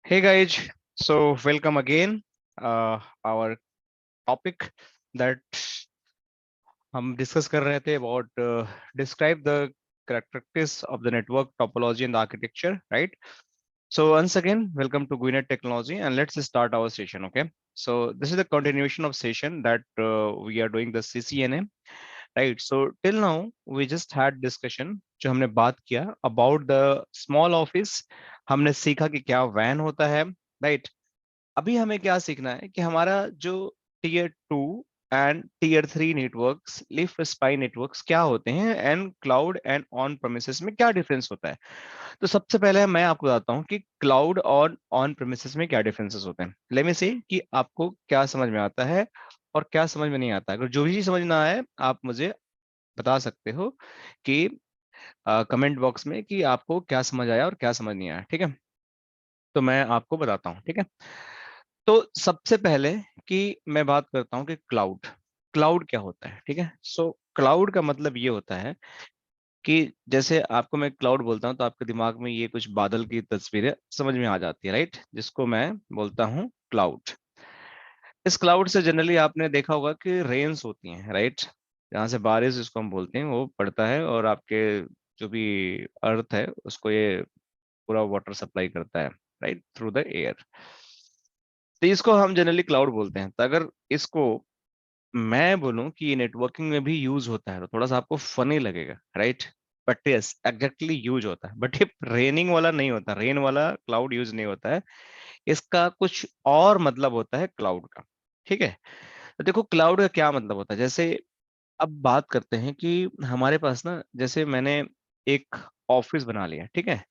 Hey guys, so welcome again. Our topic that हम discuss कर रहे थे about describe the characteristics of the network topology and the architecture, right? So once again, welcome to Guinet Technology, and let's start our session. Okay, so this is the continuation of session that we are doing the CCNA, right? So till now we just had discussion जो हमने बात किया about the small office. हमने सीखा कि क्या WAN होता है, right? अभी हमें क्या सीखना है कि हमारा जो टीयर 2 एंड टीयर 3 नेटवर्क्स, लिफ स्पाई नेटवर्क्स क्या होते हैं, and cloud and on premises में क्या डिफरेंस होता है। तो सबसे पहले मैं आपको बताता हूँ कि क्लाउड और ऑन प्रेमिसेस में क्या डिफरेंसेस होते हैं। लेट मी सी कि आपको क्या समझ में आता है और क्या समझ में नहीं आता। अगर जो भी चीज समझ ना आए आप मुझे बता सकते हो कि कमेंट बॉक्स में कि आपको क्या समझ आया और क्या समझ नहीं आया। ठीक है, तो मैं आपको बताता हूँ। ठीक है, तो सबसे पहले कि मैं बात करता हूं कि क्लाउड क्लाउड क्या होता है। ठीक है, सो क्लाउड का मतलब ये होता है कि जैसे आपको मैं क्लाउड बोलता हूं तो आपके दिमाग में ये कुछ बादल की तस्वीरें समझ में आ जाती है, राइट, जिसको मैं बोलता हूं क्लाउड। इस क्लाउड से जनरली आपने देखा होगा कि रेन्स होती हैं, राइट, जहाँ से बारिश जिसको हम बोलते हैं वो पड़ता है और आपके जो भी अर्थ है उसको ये पूरा वाटर सप्लाई करता है, राइट, थ्रू द एयर। तो इसको हम जनरली क्लाउड बोलते हैं। तो अगर इसको मैं बोलूं कि ये नेटवर्किंग में भी यूज होता है तो थोड़ा सा आपको फनी लगेगा, right, but yes exactly use होता है। बट ये रेनिंग वाला नहीं होता, रेन वाला क्लाउड यूज नहीं होता है। इसका कुछ और मतलब होता है क्लाउड का। ठीक है, तो देखो क्लाउड का क्या मतलब होता है। जैसे अब बात करते हैं कि हमारे पास ना, जैसे मैंने एक ऑफिस बना लिया, ठीक है,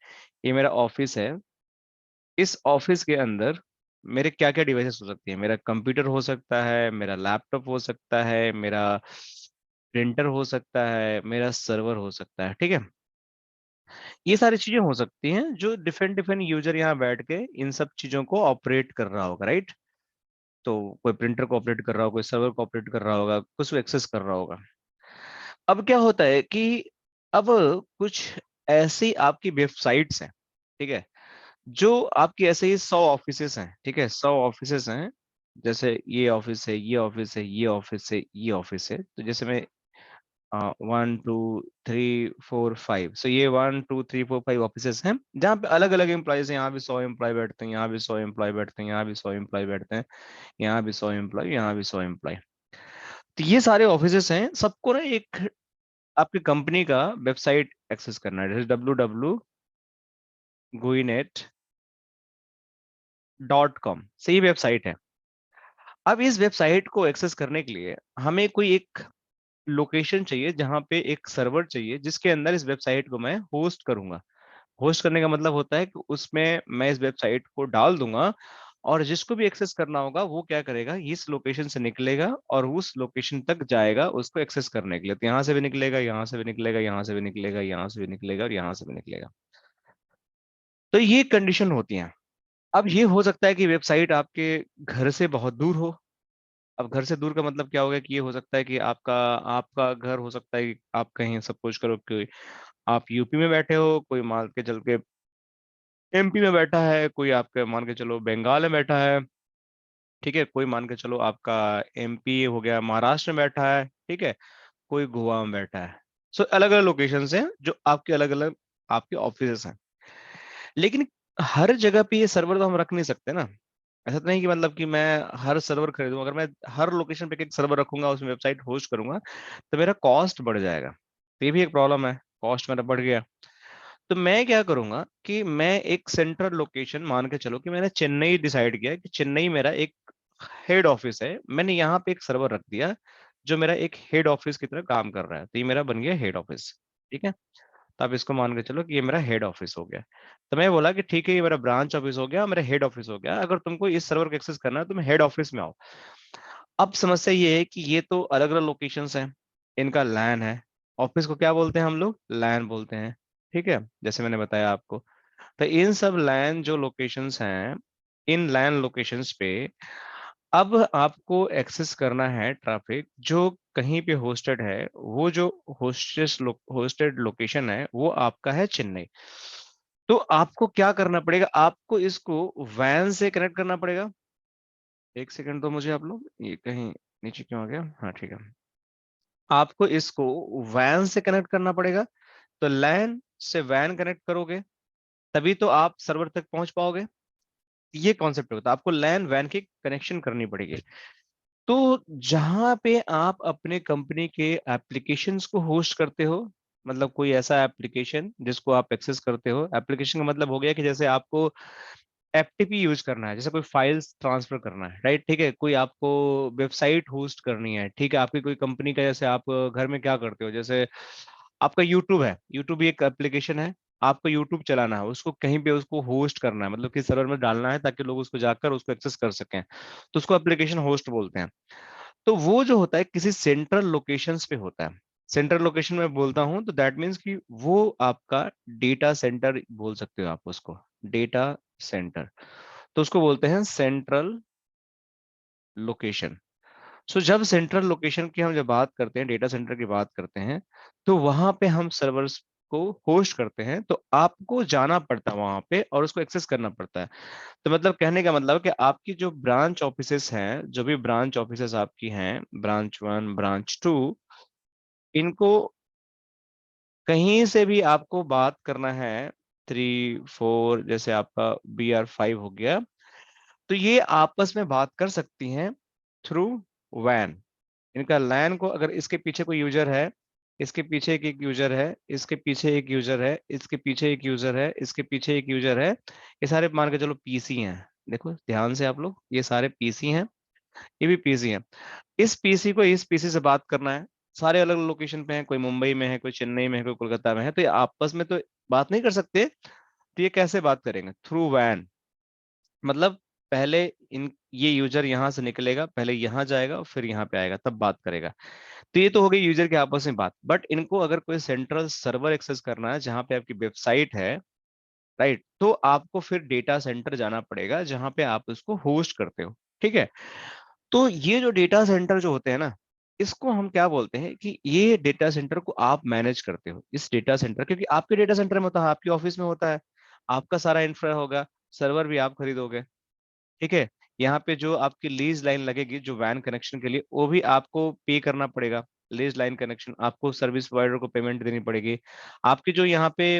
ये मेरा ऑफिस है। इस ऑफिस के अंदर मेरे क्या क्या डिवाइसेस हो सकती है। मेरा कंप्यूटर हो सकता है, मेरा लैपटॉप हो सकता है, मेरा प्रिंटर हो सकता है, मेरा सर्वर हो सकता है। ठीक है, ये सारी चीजें हो सकती हैं जो डिफरेंट डिफरेंट यूजर यहाँ बैठ के इन सब चीजों को ऑपरेट कर रहा होगा, राइट। तो कोई प्रिंटर को ऑपरेट कर रहा होगा, कोई सर्वर को ऑपरेट कर रहा होगा, कुछ एक्सेस कर रहा होगा। अब क्या होता है कि अब कुछ ऐसी आपकी वेबसाइट्स हैं, ठीक है, जो आपकी ऐसे ही 100 ऑफिसेस हैं। ठीक है, 100 ऑफिसेस हैं। जैसे ये ऑफिस है, ये ऑफिस है, ये ऑफिस है, ये ऑफिस है। तो जैसे मैं 1 2 3 4 5, सो ये 1 2 3 4 5 ऑफिसेस हैं जहाँ पे अलग अलग एम्प्लॉयज हैं। यहाँ भी 100 एम्प्लॉय बैठते हैं, यहाँ भी 100 एम्प्लॉय बैठते हैं, यहाँ भी 100 एम्प्लॉय बैठते हैं, यहाँ भी 100 एम्प्लॉय, यहाँ भी 100 एम्प्लॉय। तो ये सारे ऑफिसेस हैं, सबको ना एक आपकी कंपनी का वेबसाइट एक्सेस करना है। जैसे www.guinet.com से ये वेबसाइट है। अब इस वेबसाइट को एक्सेस करने के लिए हमें कोई एक लोकेशन चाहिए, जहां पे एक सर्वर चाहिए जिसके अंदर इस वेबसाइट को मैं होस्ट करूंगा। होस्ट करने का मतलब होता है कि उसमें मैं इस वेबसाइट को डाल दूंगा और जिसको भी एक्सेस करना होगा वो क्या करेगा, इस लोकेशन से निकलेगा और उस लोकेशन तक जाएगा उसको एक्सेस करने के लिए। तो यहाँ से भी निकलेगा, यहाँ से भी निकलेगा, यहाँ से भी निकलेगा, यहाँ से भी निकलेगा और यहाँ से भी निकलेगा। तो ये कंडीशन होती है। अब ये हो सकता है कि वेबसाइट आपके घर से बहुत दूर हो। अब घर से दूर का मतलब क्या होगा कि ये हो सकता है कि आपका आपका घर हो सकता है कि आप कहीं सपोज करो कि आप यूपी में बैठे हो, कोई मान के चल के एमपी में बैठा है, कोई आपके मान के चलो बंगाल में बैठा है। ठीक है, कोई मान के चलो आपका एमपी हो गया महाराष्ट्र में बैठा है। ठीक है, कोई गोवा में बैठा है। सो अलग अलग लोकेशन हैं जो आपके अलग अलग आपके ऑफिस हैं। लेकिन हर जगह पे ये सर्वर तो हम रख नहीं सकते ना। ऐसा तो नहीं कि मतलब कि मैं हर सर्वर खरीदूं। अगर मैं हर लोकेशन पे एक सर्वर रखूंगा, उसमें वेबसाइट होस्ट करूंगा, तो मेरा कॉस्ट बढ़ जाएगा। तो ये भी एक प्रॉब्लम है, कॉस्ट मेरा बढ़ गया। तो मैं क्या करूंगा कि मैं एक सेंट्रल लोकेशन मान के चलो कि मैंने चेन्नई डिसाइड किया कि चेन्नई मेरा एक हेड ऑफिस है। मैंने यहाँ पे एक सर्वर रख दिया जो मेरा एक हेड ऑफिस की तरह काम कर रहा है। तो ये मेरा बन गया हेड ऑफिस। ठीक है, तो आप इसको मान के चलो कि ये मेरा हेड ऑफिस हो गया। तो मैं बोला कि ठीक है, ये मेरा ब्रांच ऑफिस हो गया, मेरा हेड ऑफिस हो गया। अगर तुमको इस सर्वर को एक्सेस करना है तो तुम हेड ऑफिस में आओ। अब समस्या ये है कि ये तो अलग अलग लोकेशंस हैं, इनका लैन है। ऑफिस को क्या बोलते हैं हम लोग, लैन बोलते हैं। ठीक है, जैसे मैंने बताया आपको। तो इन सब लैन जो लोकेशंस हैं, इन लैन लोकेशंस पे अब आपको एक्सेस करना है ट्रैफिक जो कहीं पे होस्टेड है। वो जो होस्टेड लोकेशन है वो आपका है चेन्नई। तो आपको क्या करना पड़ेगा, आपको इसको वैन से कनेक्ट करना पड़ेगा। एक सेकंड तो मुझे आप लोग, ये कहीं नीचे क्यों आ गया, हाँ ठीक है। आपको इसको वैन से कनेक्ट करना पड़ेगा, तो लैन से वैन कनेक्ट करोगे तभी तो आप सर्वर तक पहुंच पाओगे। ये कॉन्सेप्ट होता है, आपको लैन वैन की कनेक्शन करनी पड़ेगी। तो जहां पे आप अपने कंपनी के एप्लीकेशंस को होस्ट करते हो, मतलब कोई ऐसा एप्लीकेशन जिसको आप एक्सेस करते हो, एप्लीकेशन का मतलब हो गया कि जैसे आपको एफटीपी यूज करना है, जैसे कोई फाइल्स ट्रांसफर करना है, राइट, ठीक है, कोई आपको वेबसाइट होस्ट करनी है, ठीक है, आपकी कोई कंपनी का, जैसे आप घर में क्या करते हो, जैसे आपका यूट्यूब है, यूट्यूब भी एक एप्लीकेशन है, आपको यूट्यूब चलाना है, उसको कहीं पे उसको होस्ट करना है, मतलब कि सर्वर में डालना है ताकि लोग उसको जाकर उसको एक्सेस कर सकें, तो उसको एप्लीकेशन होस्ट बोलते हैं। तो वो जो होता है किसी सेंट्रल लोकेशंस पे होता है। सेंट्रल लोकेशन में बोलता हूं तो दैट मीन्स कि वो आपका डेटा सेंटर बोल सकते हो आप उसको, डेटा सेंटर, तो उसको बोलते हैं सेंट्रल लोकेशन। सो जब सेंट्रल लोकेशन की हम जब बात करते हैं, डेटा सेंटर की बात करते हैं, तो वहां पे हम सर्वर्स को होस्ट करते हैं, तो आपको जाना पड़ता है वहां पे और उसको एक्सेस करना पड़ता है। तो मतलब कहने का मतलब कि आपकी जो ब्रांच ऑफिसेस हैं, जो भी ब्रांच ऑफिसेस आपकी हैं, ब्रांच 1 ब्रांच 2, इनको कहीं से भी आपको बात करना है, 3 4, जैसे आपका BR5 हो गया, तो ये आपस में बात कर सकती हैं थ्रू वैन। इनका लैन को, अगर इसके पीछे कोई यूजर है, इसके पीछे एक यूजर है, इसके पीछे एक यूजर है, इसके पीछे एक यूजर है, इसके पीछे एक यूजर है, ये सारे मान के चलो पीसी हैं। देखो ध्यान से आप लोग, ये सारे पीसी हैं, ये भी पीसी हैं। इस पीसी को इस पीसी से बात करना है, सारे अलग अलग लोकेशन पे हैं, कोई मुंबई में है, कोई चेन्नई में है, कोई कोलकाता में है, तो ये आपस में तो बात नहीं कर सकते, तो ये कैसे बात करेंगे, थ्रू वैन। मतलब पहले इन ये यूजर यहाँ से निकलेगा, पहले यहाँ जाएगा, फिर यहाँ पे आएगा, तब बात करेगा। तो ये तो हो गई यूजर के आपस में बात, बट इनको अगर कोई सेंट्रल सर्वर एक्सेस करना है जहां पे आपकी वेबसाइट है, राइट, तो आपको फिर डेटा सेंटर जाना पड़ेगा जहां पे आप उसको होस्ट करते हो, ठीक है। तो ये जो डेटा सेंटर जो होते हैं ना, इसको हम क्या बोलते हैं कि ये डेटा सेंटर को आप मैनेज करते हो, इस डेटा सेंटर, क्योंकि आपके डेटा सेंटर में होता है, आपके ऑफिस में होता है, आपका सारा इंफ्रा होगा, सर्वर भी आप खरीदोगे, ठीक है। यहाँ पे जो आपकी लीज लाइन लगेगी जो वैन कनेक्शन के लिए, वो भी आपको पे करना पड़ेगा। लीज लाइन कनेक्शन आपको सर्विस प्रोवाइडर को पेमेंट देनी पड़ेगी। आपकी जो यहाँ पे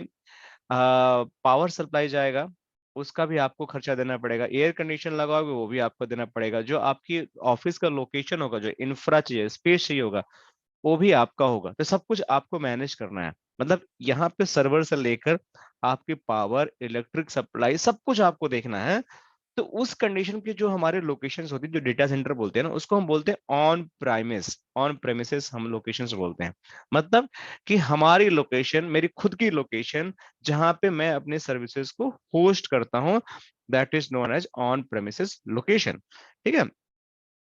पावर सप्लाई जाएगा, उसका भी आपको खर्चा देना पड़ेगा। एयर कंडीशन लगाओगे वो भी आपको देना पड़ेगा। जो आपकी ऑफिस का लोकेशन होगा, जो इंफ्रा चाहिए, स्पेस चाहिए होगा, वो भी आपका होगा। तो सब कुछ आपको मैनेज करना है। मतलब यहाँ पे सर्वर से लेकर आपकी पावर, इलेक्ट्रिक सप्लाई, सब कुछ आपको देखना है। तो उस कंडीशन की जो हमारे लोकेशंस होती है, जो डेटा सेंटर बोलते हैं ना, उसको हम बोलते हैं ऑन प्राइमिस, ऑन प्रेमिसेस हम लोकेशंस बोलते हैं। मतलब कि हमारी लोकेशन, मेरी खुद की लोकेशन, जहां पे मैं अपने सर्विसेज को होस्ट करता हूं, that is known as on premises location, ठीक है।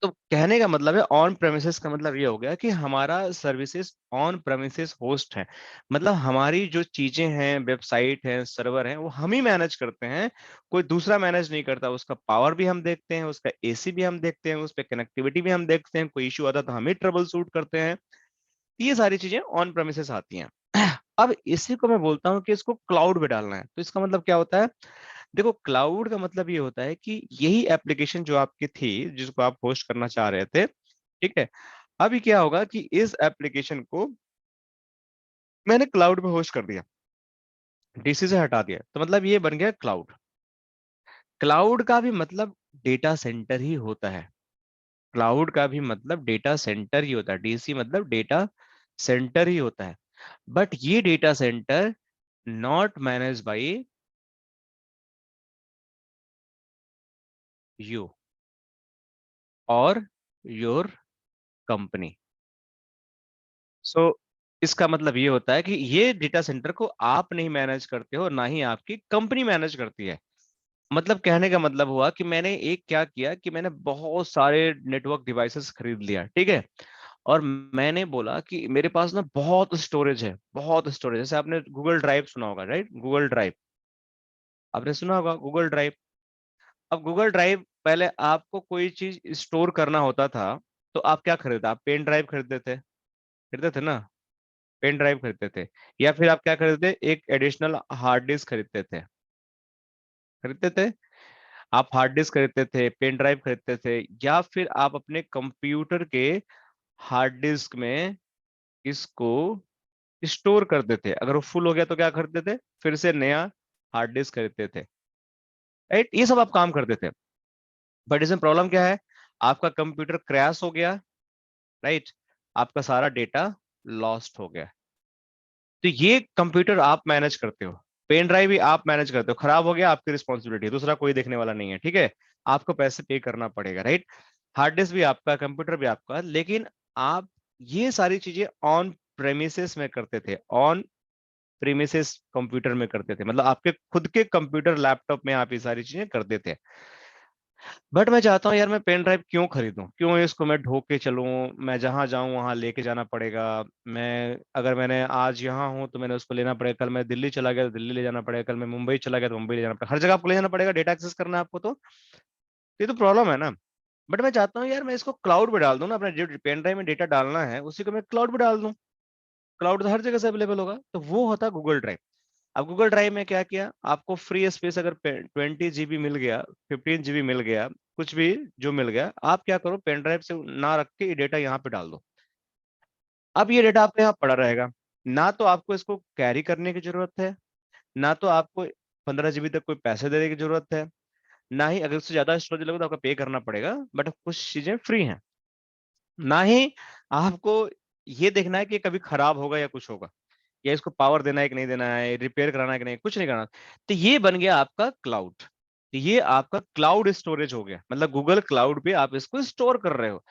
तो कहने का मतलब है, ऑन प्रेमिसेस का मतलब ये हो गया कि हमारा सर्विसेज ऑन प्रेमिसेस होस्ट है। मतलब हमारी जो चीजें हैं, वेबसाइट है, सर्वर है, वो हम ही मैनेज करते हैं, कोई दूसरा मैनेज नहीं करता। उसका पावर भी हम देखते हैं, उसका एसी भी हम देखते हैं, उस पर कनेक्टिविटी भी हम देखते हैं, कोई इश्यू आता है तो हम ही ट्रबल शूट करते हैं। ये सारी चीजें ऑन प्रेमिसेस आती हैं। अब इसी को मैं बोलता हूँ कि इसको क्लाउड पे डालना है। तो इसका मतलब क्या होता है, देखो क्लाउड का मतलब ये होता है कि यही एप्लीकेशन जो आपकी थी, जिसको आप होस्ट करना चाह रहे थे, ठीक है, अभी क्या होगा कि इस एप्लीकेशन को मैंने क्लाउड पे होस्ट कर दिया, डीसी से हटा दिया, तो मतलब ये बन गया क्लाउड। क्लाउड का भी मतलब डेटा सेंटर ही होता है। क्लाउड का भी मतलब डेटा सेंटर ही होता है, डीसी मतलब डेटा सेंटर ही होता है। बट ये data centre not manage by you और योर कंपनी। सो इसका मतलब ये होता है कि ये डेटा सेंटर को आप नहीं मैनेज करते हो, ना ही आपकी कंपनी मैनेज करती है। मतलब कहने का मतलब हुआ कि मैंने एक क्या किया कि मैंने बहुत सारे नेटवर्क डिवाइसेस खरीद लिया, ठीक है, और मैंने बोला कि मेरे पास ना बहुत स्टोरेज है, बहुत स्टोरेज। जैसे आपने गूगल ड्राइव सुना होगा, राइट, गूगल ड्राइव आपने सुना होगा, गूगल ड्राइव। अब गूगल ड्राइव, पहले आपको कोई चीज स्टोर करना होता था, तो आप क्या खरीदते, आप पेन ड्राइव खरीदते थे ना, पेन ड्राइव खरीदते थे, या फिर आप क्या खरीदते थे, एक एडिशनल हार्ड डिस्क खरीदते थे, खरीदते थे। आप हार्ड डिस्क खरीदते थे, पेन ड्राइव खरीदते थे, या फिर आप अपने कंप्यूटर के हार्ड डिस्क में इसको स्टोर करते थे। अगर वो फुल हो गया तो क्या करते थे, फिर से नया हार्ड डिस्क खरीदते थे, राइट। ये सब आप काम करते थे। बट इसमें प्रॉब्लम क्या है, आपका कंप्यूटर क्रैश हो गया, राइट, आपका सारा डेटा लॉस्ट हो गया। तो ये कंप्यूटर आप मैनेज करते हो, पेन ड्राइव भी आप मैनेज करते हो, खराब हो गया आपकी रिस्पॉन्सिबिलिटी है, दूसरा कोई देखने वाला नहीं है, ठीक है। आपको पैसे पे करना पड़ेगा, राइट। हार्ड डिस्क भी आपका, कंप्यूटर भी आपका, लेकिन आप ये सारी चीजें ऑन प्रेमिसेस में करते थे, ऑन प्रीमिसेस कंप्यूटर में करते थे, मतलब आपके खुद के कंप्यूटर लैपटॉप में आप ये सारी चीजें करते थे। बट मैं चाहता हूँ यार, मैं पेन ड्राइव क्यों खरीदूं, क्यों इसको मैं ढो के चलूं, मैं जहां जाऊं वहां लेके जाना पड़ेगा। मैं अगर मैंने आज यहाँ हूं तो मैंने उसको लेना पड़ेगा, कल मैं दिल्ली चला गया तो दिल्ली ले जाना पड़ेगा, कल मैं मुंबई चला गया तो मुंबई ले जाना पड़ेगा, हर जगह आपको ले जाना पड़ेगा, डेटा एक्सेस करना है आपको, तो ये तो प्रॉब्लम है ना। बट मैं चाहता हूँ यार, मैं इसको क्लाउड पे डाल दूं ना, अपना जो पेन ड्राइव में डेटा डालना है उसी को मैं क्लाउड पे डाल दूं। क्लाउड तो हर जगह से अवेलेबल होगा, तो वो होता गूगल ड्राइव। अब गूगल ड्राइव में क्या किया, आपको फ्री स्पेस अगर 20 GB मिल गया, 15 GB मिल गया, कुछ भी जो मिल गया, आप क्या करो, पेन ड्राइव से ना रख के ये डेटा यहाँ पे डाल दो। अब ये डेटा आपके यहाँ पड़ा रहेगा, ना तो आपको इसको कैरी करने की जरूरत है, ना तो आपको 15 GB तक कोई पैसे देने की जरूरत है, ना ही अगर उससे ज्यादा स्टोरेज लगेगा तो आपको पे करना पड़ेगा, बट कुछ चीजें फ्री हैं। ना ही आपको ये देखना है कि कभी खराब होगा या कुछ होगा, या इसको पावर देना है कि नहीं देना है, रिपेयर कराना है कि नहीं, कुछ नहीं करना। तो ये बन गया आपका क्लाउड, तो ये आपका क्लाउड स्टोरेज हो गया, मतलब गूगल क्लाउड पे आप इसको स्टोर कर रहे हो।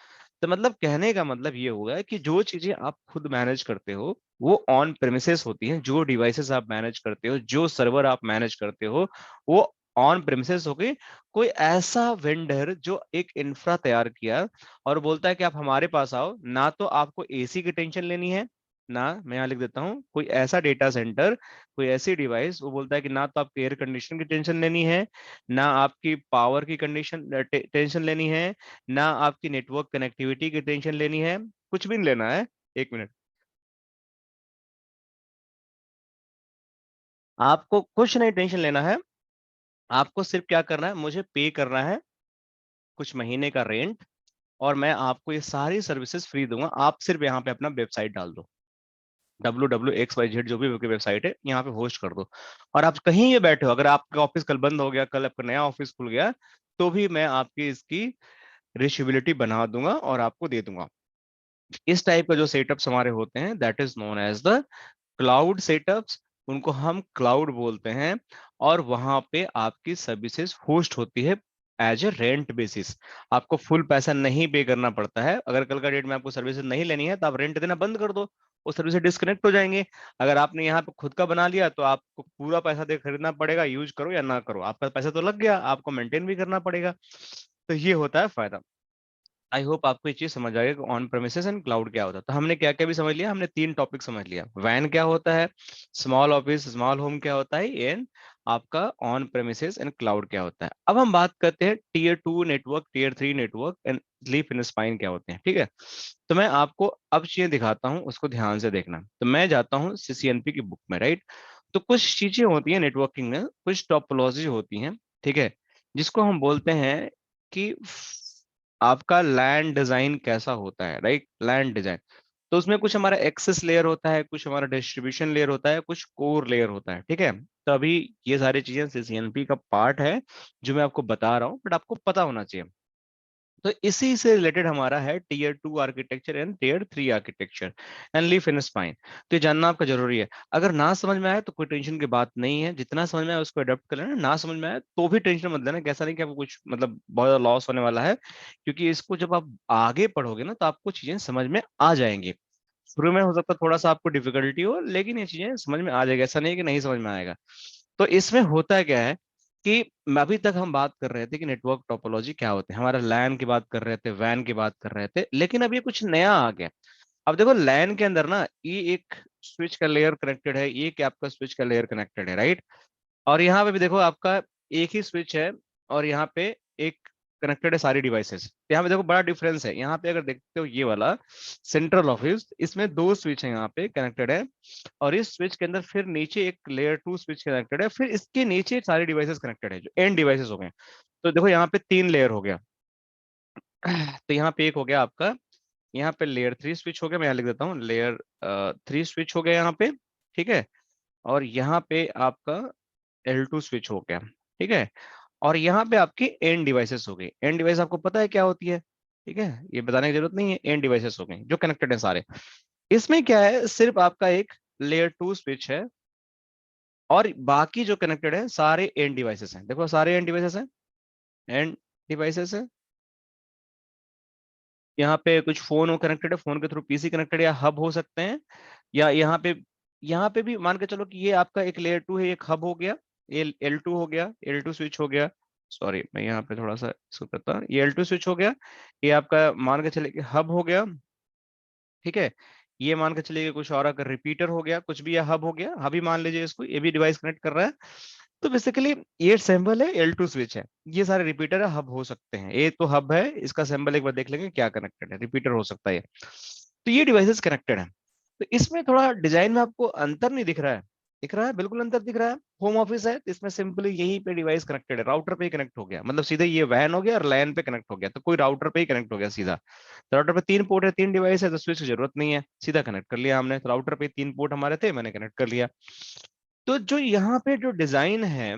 तो मतलब कहने का मतलब ये होगा कि जो चीजें आप खुद मैनेज करते हो वो ऑन प्रेमिसेस होती हैं, जो डिवाइसेस आप मैनेज करते हो, जो सर्वर आप मैनेज करते हो, वो ऑन प्रेमिसेस हो गई। कोई ऐसा वेंडर जो एक इंफ्रा तैयार किया और बोलता है कि आप हमारे पास आओ, ना तो आपको एसी की टेंशन लेनी है, ना, मैं यहाँ लिख देता हूँ, कोई ऐसा डेटा सेंटर, कोई ऐसी डिवाइस, वो बोलता है कि ना तो आपको एयर कंडीशन की टेंशन लेनी है, ना आपकी पावर की कंडीशन टेंशन लेनी है, ना आपकी नेटवर्क कनेक्टिविटी की टेंशन लेनी है, कुछ भी नहीं लेना है। एक मिनट, आपको कुछ नहीं टेंशन लेना है। आपको सिर्फ क्या करना है, मुझे पे करना है कुछ महीने का रेंट, और मैं आपको ये सारी सर्विसेज फ्री दूंगा। आप सिर्फ यहाँ पे अपना वेबसाइट डाल दो, WWXYZ जो भी वेबसाइट है यहाँ पे होस्ट कर दो, और आप कहीं ये बैठे हो, अगर आपका ऑफिस कल बंद हो गया, कल आपका नया ऑफिस खुल गया, तो भी मैं आपकी इसकी रिचेबिलिटी बना दूंगा और आपको दे दूंगा। इस टाइप का जो सेटअप्स हमारे होते हैं, that is known as the cloud setups, उनको हम क्लाउड बोलते हैं। और वहां पे आपकी सर्विसेज होस्ट होती है एज ए रेंट बेसिस। आपको फुल पैसा नहीं पे करना पड़ता है, अगर कल का डेट में आपको सर्विसेज नहीं लेनी है तो आप रेंट देना बंद कर दो, वो सर्विसेज डिस्कनेक्ट हो जाएंगे। अगर आपने यहाँ पे खुद का बना लिया तो आपको पूरा पैसा दे खरीदना पड़ेगा, यूज करो या ना करो, आपका पैसा तो लग गया, आपको मेंटेन भी करना पड़ेगा। तो ये होता है फायदा। आई होप आपको ये चीज समझ आ गई कि ऑन प्रेमिसेस एंड क्लाउड क्या होता है। तो हमने क्या क्या भी समझ लिया, हमने तीन टॉपिक समझ लिया, वैन क्या होता है, स्मॉल ऑफिस स्मॉल होम क्या होता है, एंड आपका ऑन प्रेमिसेस एंड क्लाउड क्या होता है। अब हम बात करते हैं tier 2 network, tier 3 network and leaf in spine क्या होते हैं, ठीक है। तो मैं आपको अब चीजें दिखाता हूँ, उसको ध्यान से देखना। तो मैं जाता हूँ CCNP की बुक में, राइट। तो कुछ चीजें होती हैं नेटवर्किंग में, कुछ टोपोलॉजी होती हैं, ठीक है, जिसको हम बोलते हैं कि आपका लैंड डिजाइन कैसा होता है, राइट, लैंड डिजाइन। तो उसमें कुछ हमारा एक्सेस लेयर होता है, कुछ हमारा डिस्ट्रीब्यूशन लेयर होता है, कुछ कोर लेयर होता है, ठीक है। तो अभी ये सारी चीजें CCNP का पार्ट है जो मैं आपको बता रहा हूँ, बट आपको पता होना चाहिए। तो इसी से रिलेटेड हमारा है tier 2 architecture and tier 3 architecture and leaf in spine. तो ये जानना आपका जरूरी है। अगर ना समझ में आए तो कोई टेंशन की बात नहीं है, जितना समझ में आए उसको अडॉप्ट कर लेना, ना समझ में आए तो भी टेंशन मत लेना, कैसा नहीं कि आपको कुछ मतलब बहुत ज्यादा लॉस होने वाला है, क्योंकि इसको जब आप आगे पढ़ोगे ना तो आपको चीजें समझ में आ जाएंगी। शुरू में हो सकता है थोड़ा सा आपको डिफिकल्टी हो, लेकिन ये चीजें समझ में आ जाएगी, ऐसा नहीं है कि नहीं समझ में आएगा। तो इसमें होता क्या है कि अभी तक हम बात कर रहे थे कि नेटवर्क टोपोलॉजी क्या होते हैं, हमारा लैन की बात कर रहे थे, वैन की बात कर रहे थे, लेकिन अब ये कुछ नया आ गया। अब देखो लैन के अंदर ना ये एक स्विच का लेयर कनेक्टेड है, ये क्या आपका स्विच का लेयर कनेक्टेड है, राइट। और यहाँ पे भी देखो आपका एक ही स्विच है, और यहाँ पे एक कनेक्टेड है सारी डिवाइसेस। यहाँ पे देखो बड़ा डिफरेंस है, यहाँ पे अगर देखते हो ये वाला सेंट्रल ऑफिस, इसमें दो स्विच है यहाँ पे कनेक्टेड है, और इस स्विच के अंदर फिर नीचे एक लेयर 2 स्विच कनेक्टेड है, फिर इसके नीचे सारे डिवाइसेस कनेक्टेड है जो एंड डिवाइसेस हो गए। तो देखो यहाँ पे 3 लेयर हो गया। तो यहाँ पे एक हो गया आपका, यहाँ पे लेयर 3 स्विच हो गया, मैं यहाँ लिख देता हूँ लेयर 3 स्विच हो गया यहाँ पे, ठीक है। और यहाँ पे आपका L2 स्विच हो गया, ठीक है। और यहाँ पे आपकी एंड डिवाइसेस हो गई। एंड डिवाइस आपको पता है क्या होती है, ठीक है, ये बताने की जरूरत नहीं है। एंड डिवाइसेस हो गई जो कनेक्टेड है सारे। इसमें क्या है, सिर्फ आपका एक लेयर 2 स्विच है, और बाकी जो कनेक्टेड है सारे एंड डिवाइसेस हैं। देखो सारे एंड डिवाइसेस हैं, एंड डिवाइसेस है। यहाँ पे कुछ फोन हो कनेक्टेड है, फोन के थ्रू पीसी कनेक्टेड या हब हो सकते हैं, या यहाँ पे भी मान के चलो कि ये आपका एक लेयर 2 है, एक हब हो गया, ये L2 हो गया, L2 स्विच हो गया। सॉरी मैं यहाँ पे थोड़ा सा इसको करता हूँ, ये L2 स्विच हो गया, ये आपका मान के चले कि हब हो गया, ठीक है। ये मान के चलिए कुछ और अगर रिपीटर हो गया, कुछ भी या हब हो गया, हब ही मान लीजिए इसको, ये भी डिवाइस कनेक्ट कर रहा है। तो बेसिकली ये सिंबल है L2 स्विच है, ये सारे रिपीटर है, हब हो सकते हैं। ये तो हब है, इसका सिंबल एक बार देख लेंगे क्या कनेक्टेड है, रिपीटर हो सकता है ये। तो ये डिवाइसेस कनेक्टेड है। तो इसमें थोड़ा डिजाइन में आपको अंतर नहीं दिख रहा है, दिख रहा है, बिल्कुल अंतर दिख रहा है। होम ऑफिस है तो इसमें सिंपली यहीं पे डिवाइस कनेक्टेड है, राउटर पे ही कनेक्ट हो गया, मतलब सीधे ये वैन हो गया और लैन पे कनेक्ट हो गया, तो कोई राउटर पे ही कनेक्ट हो गया सीधा। तो राउटर पे 3 पोर्ट है, 3 डिवाइस है, तो स्विच की जरूरत नहीं है, सीधा कनेक्ट कर लिया हमने। तो राउटर पे 3 पोर्ट हमारे थे, मैंने कनेक्ट कर लिया। तो जो यहाँ पे जो डिजाइन है,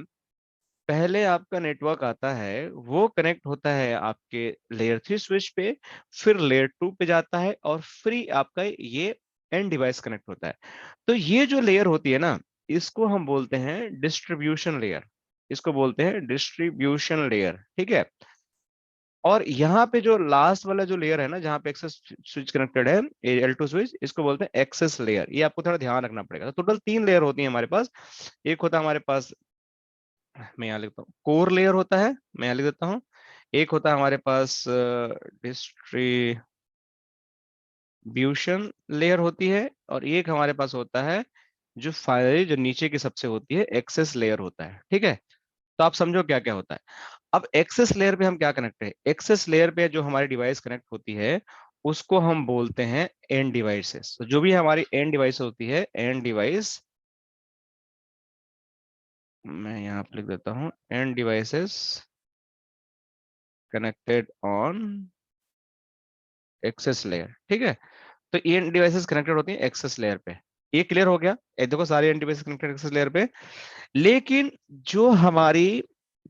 पहले आपका नेटवर्क आता है, वो कनेक्ट होता है आपके लेयर 3 स्विच पे, फिर लेयर 2 पे जाता है, और फिर आपका ये एंड डिवाइस कनेक्ट होता है। तो ये जो लेयर होती है ना, इसको हम बोलते हैं डिस्ट्रीब्यूशन लेयर, इसको बोलते हैं डिस्ट्रीब्यूशन लेयर, ठीक है। और यहाँ पे जो लास्ट वाला जो लेयर है ना, जहाँ पे एक्सेस स्विच कनेक्टेड है, L2 स्विच, इसको बोलते हैं एक्सेस लेयर। ये आपको थोड़ा ध्यान रखना पड़ेगा। तो टोटल 3 लेयर होती है हमारे पास। एक होता है हमारे पास, मैं यहाँ लिखता हूँ कोर लेयर होता है, मैं यहाँ लिख देता हूँ। एक होता है हमारे पास डिस्ट्रीब्यूशन लेयर होती है, और एक हमारे पास होता है जो फाइनली जो नीचे की सबसे होती है, एक्सेस लेयर होता है, ठीक है। तो आप समझो क्या क्या होता है। अब एक्सेस लेयर पे हम क्या कनेक्ट है, एक्सेस लेयर पे जो हमारी डिवाइस कनेक्ट होती है, उसको हम बोलते हैं एंड डिवाइसेस। तो जो भी हमारी एंड डिवाइस होती है, एंड डिवाइस, मैं यहाँ पे लिख देता हूँ and devices connected on access layer, ठीक है। तो ये डिवाइसेस कनेक्टेड होती हैं एक्सेस लेयर पे। ये क्लियर हो गया, ये देखो सारे डिवाइसेस कनेक्टेड एक्सेस लेयर पे। लेकिन जो हमारी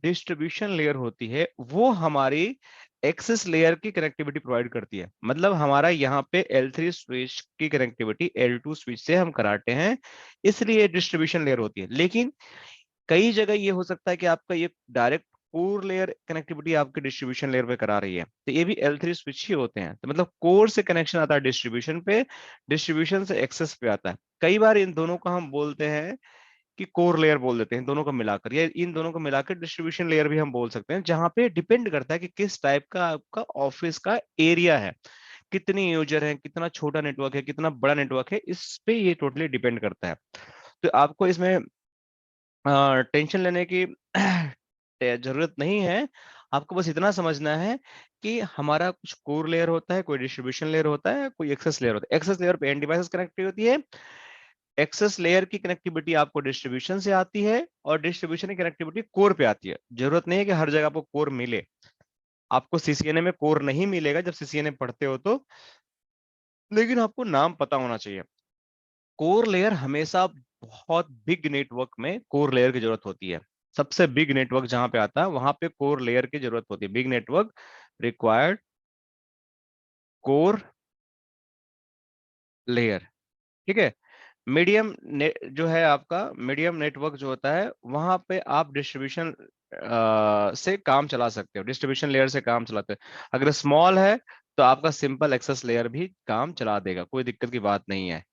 डिस्ट्रीब्यूशन लेयर होती है, वो हमारी एक्सेस लेयर की कनेक्टिविटी प्रोवाइड करती है। मतलब हमारा यहाँ पे L3 स्विच की कनेक्टिविटी L2 स्विच से हम कराते हैं, इसलिए डिस्ट्रीब्यूशन लेयर होती है। लेकिन कई जगह ये हो सकता है कि आपका ये डायरेक्ट कोर लेयर कनेक्टिविटी आपके डिस्ट्रीब्यूशन लेयर पे करा रही है, तो ये भी L3 स्विच ही होते हैं। तो मतलब कोर से कनेक्शन आता है डिस्ट्रीब्यूशन पे, डिस्ट्रीब्यूशन से एक्सेस पे आता है। कई बार इन दोनों को हम बोलते हैं कि कोर लेयर बोल देते हैं, दोनों को मिलाकर, या इन दोनों को मिलाकर डिस्ट्रीब्यूशन लेयर भी हम बोल सकते हैं, जहां पे डिपेंड करता है कि किस टाइप का आपका ऑफिस का एरिया है, कितनी यूजर है, कितना छोटा नेटवर्क है, कितना बड़ा नेटवर्क है, इस पे ये टोटली डिपेंड करता है। तो आपको इसमें टेंशन लेने की जरूरत नहीं है। आपको बस इतना समझना है कि हमारा कुछ कोर लेयर होता है, कोई डिस्ट्रीब्यूशन लेयर होता है, कोई एक्सेस लेयर होता है। एक्सेस लेयर पे एंड डिवाइसेस कनेक्ट होती है, एक्सेस लेयर की कनेक्टिविटी आपको डिस्ट्रीब्यूशन से आती है, और डिस्ट्रीब्यूशन की कनेक्टिविटी कोर पे आती है। जरूरत नहीं है कि हर जगह आपको कोर मिले, आपको सीसीएनए में कोर नहीं मिलेगा जब सीसीएनए पढ़ते हो तो, लेकिन आपको नाम पता होना चाहिए। कोर लेयर हमेशा बहुत बिग नेटवर्क में कोर लेयर की जरूरत होती है। सबसे बिग नेटवर्क जहां पे आता है वहां पे कोर लेयर की जरूरत होती है। Big network required core layer, ठीक है। मीडियम जो है आपका मीडियम नेटवर्क जो होता है, वहां पे आप डिस्ट्रीब्यूशन से काम चला सकते हो, डिस्ट्रीब्यूशन लेयर से काम चलाते हो। अगर स्मॉल है तो आपका सिंपल एक्सेस लेयर भी काम चला देगा, कोई दिक्कत की बात नहीं है।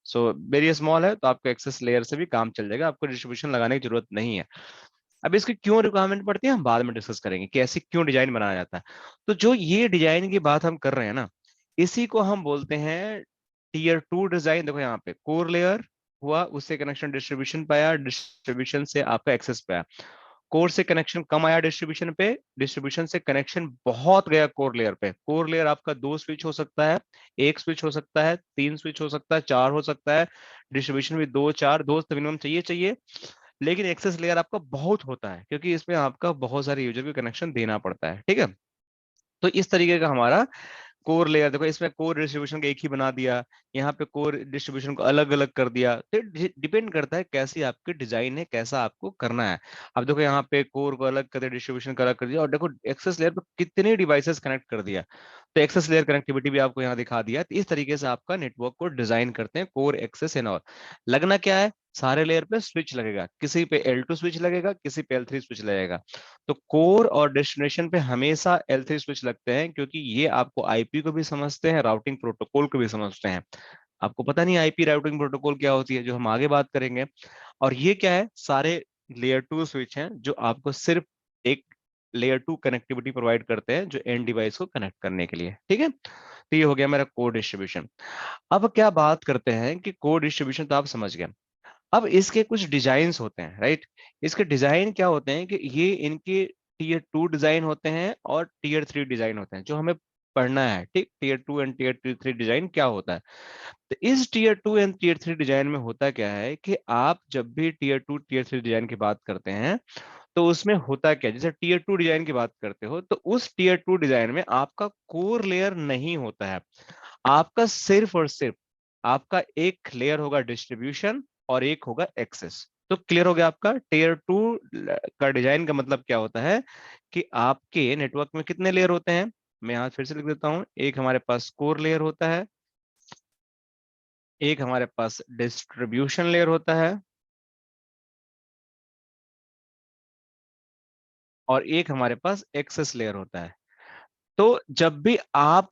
सो वेरी स्मॉल है तो आपको एक्सेस लेयर से भी काम चल जाएगा, आपको डिस्ट्रीब्यूशन लगाने की जरूरत नहीं है। अब इसकी क्यों रिक्वायरमेंट पड़ती है हम बाद में डिस्कस करेंगे कि ऐसे क्यों डिजाइन बनाया जाता है। तो जो ये डिजाइन की बात हम कर रहे हैं ना, इसी को हम बोलते हैं टीयर 2 डिजाइन। देखो यहाँ पे कोर लेयर हुआ, उससे कनेक्शन डिस्ट्रीब्यूशन पाया, डिस्ट्रीब्यूशन से आपका एक्सेस पाया। कोर से कनेक्शन कम आया डिस्ट्रीब्यूशन पे, डिस्ट्रीब्यूशन से कनेक्शन बहुत गया कोर लेयर पे। कोर लेयर आपका 2 स्विच हो सकता है, 1 स्विच हो सकता है, 3 स्विच हो सकता है, 4 हो सकता है, डिस्ट्रीब्यूशन भी 2 4 2 तो मिनिमम चाहिए। लेकिन एक्सेस लेयर आपका बहुत होता है क्योंकि इसमें आपका बहुत सारे यूजर को कनेक्शन देना पड़ता है, ठीक है। तो इस तरीके का हमारा कोर लेयर, देखो इसमें कोर डिस्ट्रीब्यूशन का एक ही बना दिया, यहाँ पे कोर डिस्ट्रीब्यूशन को अलग अलग कर दिया। तो डिपेंड करता है कैसी आपकी डिजाइन है, कैसा आपको करना है। अब देखो यहाँ पे कोर को अलग कर दिया, डिस्ट्रीब्यूशन को अलग कर दिया, और देखो एक्सेस लेयर पे कितने डिवाइसेस कनेक्ट कर दिया। तो एक्सेस लेयर कनेक्टिविटी भी आपको यहाँ दिखा दिया। तो इस तरीके से आपका नेटवर्क को डिजाइन करते हैं, कोर एक्सेस एंड ऑल। लगना क्या है, सारे लेयर पे स्विच लगेगा, किसी पे L2 स्विच लगेगा, किसी पे L3 स्विच लगेगा। तो कोर और डेस्टिनेशन पे हमेशा L3 स्विच लगते हैं क्योंकि ये आपको आईपी को भी समझते हैं, राउटिंग प्रोटोकॉल को भी समझते हैं। आपको पता नहीं आईपी राउटिंग प्रोटोकॉल क्या होती है, जो हम आगे बात करेंगे। और ये क्या है, सारे लेयर 2 स्विच हैं जो आपको सिर्फ एक लेयर 2 कनेक्टिविटी प्रोवाइड करते हैं, जो एंड डिवाइस को कनेक्ट करने के लिए, ठीक है। तो ये हो गया मेरा कोर डिस्ट्रीब्यूशन। अब क्या बात करते हैं कि कोर डिस्ट्रीब्यूशन तो आप समझ गए। अब इसके कुछ डिजाइन होते हैं, राइट। इसके डिजाइन क्या होते हैं कि ये इनके टीयर 2 डिजाइन होते हैं और टीयर 3 डिजाइन होते हैं, जो हमें पढ़ना है, ठीक। टीयर 2 एंड टीयर 3 डिजाइन क्या होता है। तो इस टीयर 2 एंड टीयर 3 डिजाइन में होता क्या है कि आप जब भी टीयर 2 टीयर 3 डिजाइन की बात करते हैं, तो उसमें होता क्या है, जैसे टीयर 2 डिजाइन की बात करते हो तो उस टीयर 2 डिजाइन में आपका कोर लेयर नहीं होता है। आपका सिर्फ और सिर्फ आपका एक लेयर होगा डिस्ट्रीब्यूशन और एक होगा एक्सेस। तो क्लियर हो गया आपका टीयर 2 का डिजाइन का मतलब क्या होता है कि आपके नेटवर्क में कितने लेयर होते हैं। मैं यहाँ फिर से लिख देता हूं, एक हमारे पास कोर लेयर होता है, एक हमारे पास डिस्ट्रीब्यूशन लेयर होता है, और एक हमारे पास एक्सेस लेयर होता है। तो जब भी आप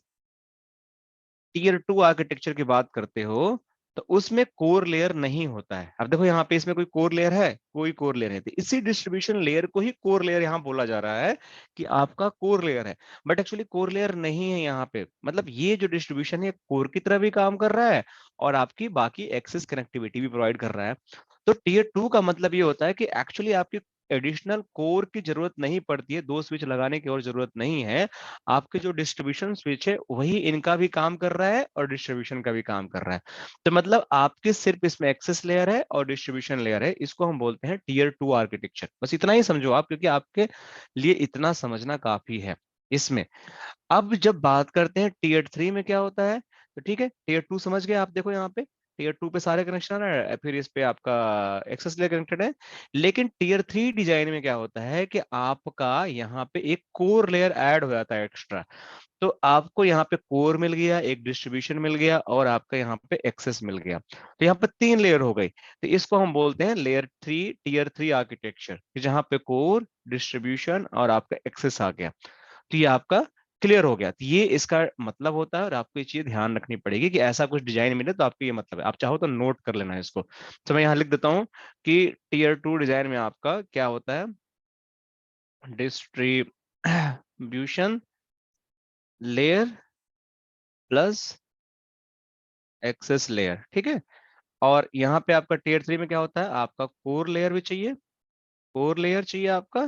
टीयर 2 आर्किटेक्चर की बात करते हो तो उसमें कोर लेयर नहीं होता है। अब देखो यहाँ पे इसमें कोई कोर लेयर है, कोई कोर लेयर नहीं थी। इसी डिस्ट्रीब्यूशन लेयर को ही कोर लेयर यहाँ बोला जा रहा है कि आपका कोर लेयर है। बट एक्चुअली कोर लेयर नहीं है यहाँ पे, मतलब ये जो डिस्ट्रीब्यूशन है कोर की तरह भी काम कर रहा है और आपकी बाकी एक्सेस कनेक्टिविटी भी प्रोवाइड कर रहा है। तो टीयर 2 का मतलब ये होता है कि एक्चुअली आपकी एडिशनल कोर की जरूरत नहीं पड़ती है, 2 स्विच लगाने की और जरूरत नहीं है। आपके जो डिस्ट्रीब्यूशन स्विच है वही इनका भी काम कर रहा है और डिस्ट्रीब्यूशन का भी काम कर रहा है। तो मतलब आपके सिर्फ इसमें एक्सेस लेयर है और डिस्ट्रीब्यूशन लेयर है, इसको हम बोलते हैं टीयर 2 आर्किटेक्चर। बस इतना ही समझो आप, क्योंकि आपके लिए इतना समझना काफी है इसमें। अब जब बात करते हैं टीयर 3 में क्या होता है, तो ठीक है, टीयर 2 समझ गए आप। देखो यहाँ पे टीयर 2 पे सारे कनेक्शन है, फिर इस पे आपका एक्सेस लेयर कनेक्टेड है। लेकिन टीयर 3 डिजाइन में क्या होता है कि आपका यहाँ पे एक कोर लेयर ऐड हो जाता है एक्स्ट्रा। तो आपको यहाँ पे कोर मिल गया, एक डिस्ट्रीब्यूशन मिल गया, और आपका यहाँ पे एक्सेस मिल गया। तो यहाँ पे 3 लेयर हो गई। तो इसको हम बोलते हैं लेयर 3 टीयर 3 आर्किटेक्चर, जहाँ पे कोर, डिस्ट्रीब्यूशन और आपका एक्सेस आ गया। तो ये आपका क्लियर हो गया। तो ये इसका मतलब होता है, और आपको ये चीज ध्यान रखनी पड़ेगी कि ऐसा कुछ डिजाइन मिले तो आपको ये मतलब है। आप चाहो तो नोट कर लेना इसको। तो मैं यहाँ लिख देता हूँ कि टीयर 2 डिजाइन में आपका क्या होता है, distribution layer plus access layer, ठीक है। और यहाँ पे आपका टीयर 3 में क्या होता है, आपका कोर लेयर भी चाहिए, कोर लेयर चाहिए आपका,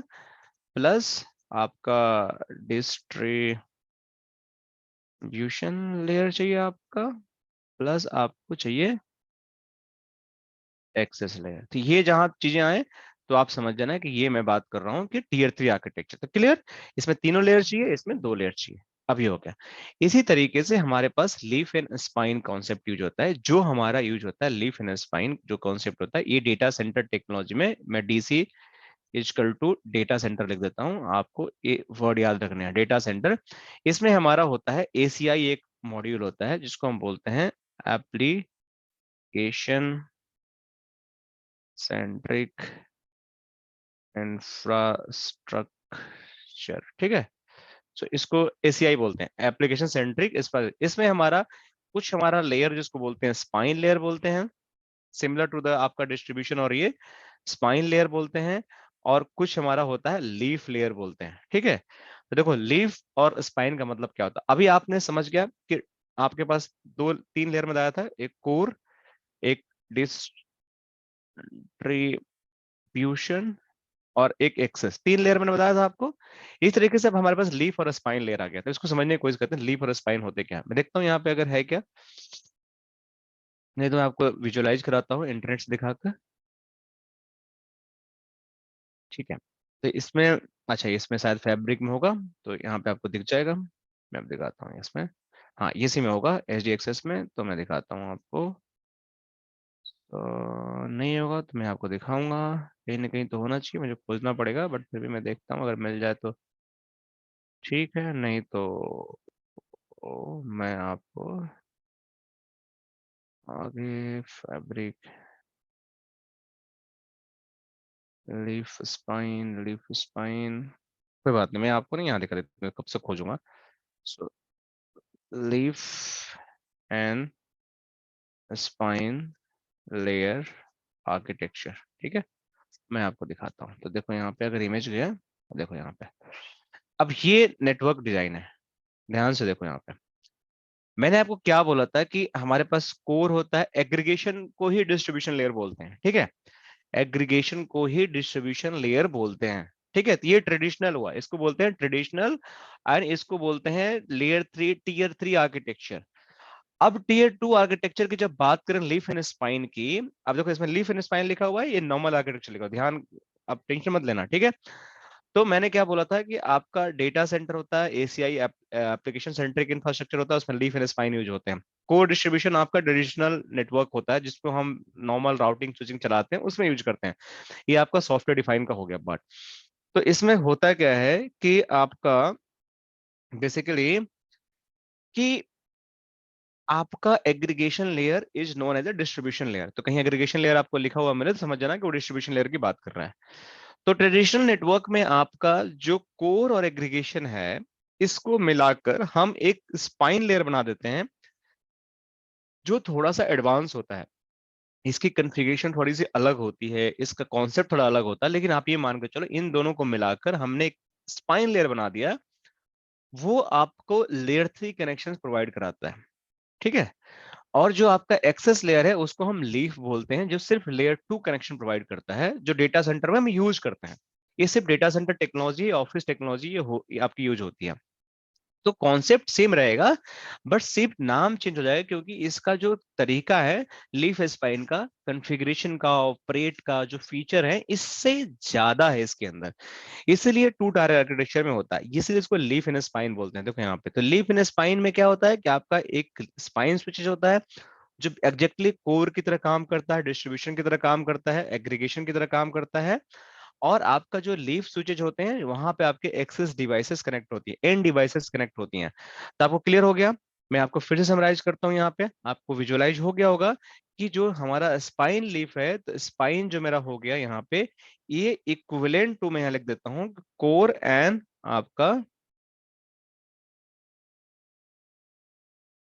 प्लस आपका डिस्ट्रीब्यूशन लेयर चाहिए आपका, प्लस आपको चाहिए एक्सेस लेयर। तो ये जहां चीजें आए तो आप समझ जाना कि ये मैं बात कर रहा हूँ कि टीयर 3 आर्किटेक्चर। तो क्लियर, इसमें तीनों लेयर चाहिए, इसमें 2 लेयर चाहिए। अभी हो गया। इसी तरीके से हमारे पास leaf and spine concept use होता है। जो हमारा यूज होता है लीफ एंड स्पाइन जो कॉन्सेप्ट होता है, ये डेटा सेंटर टेक्नोलॉजी में, मैं DC is equal to data center लिख देता हूँ, आपको ये वर्ड याद रखने हैं, डेटा सेंटर। इसमें हमारा होता है एसीआई, एक मॉड्यूल होता है जिसको हम बोलते हैं एप्लीकेशन सेंट्रिक इंफ्रास्ट्रक्चर, ठीक है। तो इसको एसीआई बोलते हैं, एप्लीकेशन सेंट्रिक। इसमें हमारा कुछ हमारा लेयर जिसको बोलते हैं स्पाइन लेयर बोलते हैं, सिमिलर टू द आपका डिस्ट्रीब्यूशन, और ये स्पाइन लेयर बोलते हैं। और कुछ हमारा होता है लीफ लेयर बोलते हैं, ठीक है। तो देखो लीफ और स्पाइन का मतलब क्या होता है, अभी आपने समझ गया कि आपके पास 2 3 लेयर में आया था, एक कोर, एक डिस्ट्रीब्यूशन और एक एक्सेस, 3 लेयर मैंने बताया था आपको। इस तरीके से अब हमारे पास लीफ और स्पाइन लेयर आ गया, तो इसको समझने की कोशिश करते हैं लीफ और स्पाइन होते क्या है। मैं देखता हूँ यहाँ पे अगर है क्या, नहीं तो मैं आपको विजुअलाइज कराता हूँ इंटरनेट से दिखाकर। ठीक है, तो इसमें, अच्छा इसमें शायद फैब्रिक में होगा, तो यहाँ पे आपको दिख जाएगा, मैं अब दिखाता हूँ इसमें। हाँ इसी में होगा एच डी एक्सेस में, तो मैं दिखाता हूँ आपको। तो नहीं होगा तो मैं आपको दिखाऊंगा, कहीं ना कहीं तो होना चाहिए, मुझे खोजना पड़ेगा, बट फिर भी मैं देखता हूँ, अगर मिल जाए तो ठीक है, नहीं तो मैं आपको आगे फैब्रिक, लीफ स्पाइन, कोई बात नहीं, मैं आपको नहीं यहाँ दिखा देता, मैं कब से खोजूंगा। So leaf and spine layer architecture, ठीक है, मैं आपको दिखाता हूँ। तो देखो यहाँ पे अगर इमेज गया, देखो यहाँ पे, अब ये नेटवर्क डिजाइन है, ध्यान से देखो यहाँ पे। मैंने आपको क्या बोला था कि हमारे पास कोर होता है, एग्रीगेशन को ही डिस्ट्रीब्यूशन लेयर बोलते हैं, ठीक है, एग्रीगेशन को ही डिस्ट्रीब्यूशन लेयर बोलते हैं, ठीक है। तो ये ट्रेडिशनल हुआ, इसको बोलते हैं ट्रेडिशनल, और इसको बोलते हैं लेयर 3, टीयर 3 आर्किटेक्चर। अब टीयर 2 आर्किटेक्चर की जब बात करें लीफ एंड स्पाइन की, अब देखो इसमें लीफ एंड स्पाइन लिखा हुआ है, ये नॉर्मल आर्किटेक्चर लिखा हुआ है, ध्यान, अब टेंशन मत लेना, ठीक है। तो मैंने क्या बोला था कि आपका डेटा सेंटर होता है, एसीआई एप्लीकेशन सेंट्रिक इंफ्रास्ट्रक्चर होता है, उसमें लीफ एंड स्पाइन यूज होते हैं। कोर डिस्ट्रीब्यूशन आपका ट्रेडिशनल नेटवर्क होता है, जिसको हम नॉर्मल राउटिंग स्विचिंग चलाते हैं उसमें यूज करते हैं, ये आपका सॉफ्टवेयर डिफाइन का हो गया। बट तो इसमें होता क्या है कि आपका बेसिकली कि आपका aggregation layer is known as a distribution layer. तो कहीं एग्रीगेशन लेयर आपको लिखा हुआ मिले तो समझ जाना कि वो डिस्ट्रीब्यूशन लेयर की बात कर रहा है। तो ट्रेडिशनल नेटवर्क में आपका जो कोर और एग्रीगेशन है, इसको मिलाकर हम एक स्पाइन लेयर बना देते हैं, जो थोड़ा सा एडवांस होता है, इसकी कॉन्फ़िगरेशन थोड़ी सी अलग होती है, इसका कॉन्सेप्ट थोड़ा अलग होता है, लेकिन आप ये मान के चलो इन दोनों को मिलाकर हमने एक स्पाइन लेयर बना दिया, वो आपको लेयर 3 कनेक्शन प्रोवाइड कराता है, ठीक है। और जो आपका एक्सेस लेयर है उसको हम लीफ बोलते हैं, जो सिर्फ लेयर 2 कनेक्शन प्रोवाइड करता है, जो डेटा सेंटर में हम यूज करते हैं। ये सिर्फ data center technology, office technology ये आपकी यूज होती है। तो कॉन्सेप्ट सेम रहेगा, बट सिर्फ नाम चेंज हो जाएगा, क्योंकि इसका जो तरीका है लीफ स्पाइन का, कॉन्फ़िगरेशन का, ऑपरेट का जो फीचर है इससे ज्यादा है इसके अंदर, इसीलिए टू टायर आर्किटेक्चर में होता है, इसीलिए इसको लीफ इन स्पाइन बोलते हैं। देखो यहाँ पे, तो लीफ इन स्पाइन में क्या होता है कि आपका एक स्पाइन स्विचेज होता है, जो एग्जैक्टली कोर की तरह काम करता है, डिस्ट्रीब्यूशन की तरह काम करता है, एग्रीगेशन की तरह काम करता है। और आपका जो लीफ स्विचेज होते हैं, वहां पे आपके एक्सेस डिवाइसेस कनेक्ट होती है, एंड डिवाइसेस कनेक्ट होती हैं। तो आपको क्लियर हो गया, मैं आपको फिर से समराइज करता हूँ, यहाँ पे आपको विजुअलाइज हो गया होगा कि जो हमारा स्पाइन लीफ है, तो स्पाइन जो मेरा हो गया यहाँ पे, ये इक्विवेलेंट टू, मैं यहाँ लिख देता हूँ, कोर एंड आपका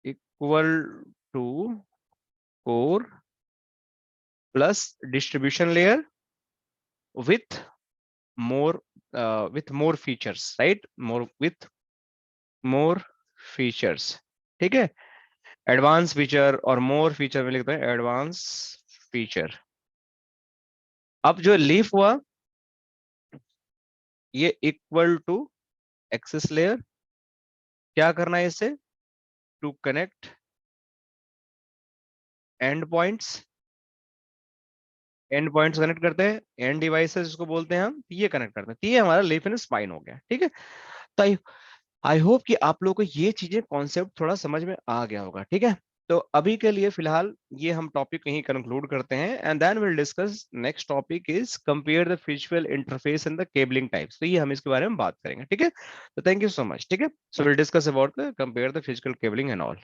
equal to core plus distribution layer with more with more features, right, more with more features, ठीक है, एडवांस फीचर और मोर फीचर में लिखते हैं एडवांस फीचर। अब जो लीफ हुआ, ये इक्वल टू एक्सेस लेयर, क्या करना है इसे, to connect end points, end points connect करते हैं, एंड डिवाइसेस इसको बोलते हैं हम, ये कनेक्ट करते हैं, तो ये हमारा लीफ एंड स्पाइन हो गया, ठीक है। तो आई होप कि आप लोगों को ये चीजें कॉन्सेप्ट थोड़ा समझ में आ गया होगा, ठीक है। तो अभी के लिए फिलहाल ये हम टॉपिक यहीं कंक्लूड करते हैं, and then will discuss next topic is compare the physical interface and the cabling types. तो ये हम इसके बारे में बात करेंगे, ठीक है। तो थैंक यू सो मच, ठीक है। So will discuss about the compare the physical cabling and all.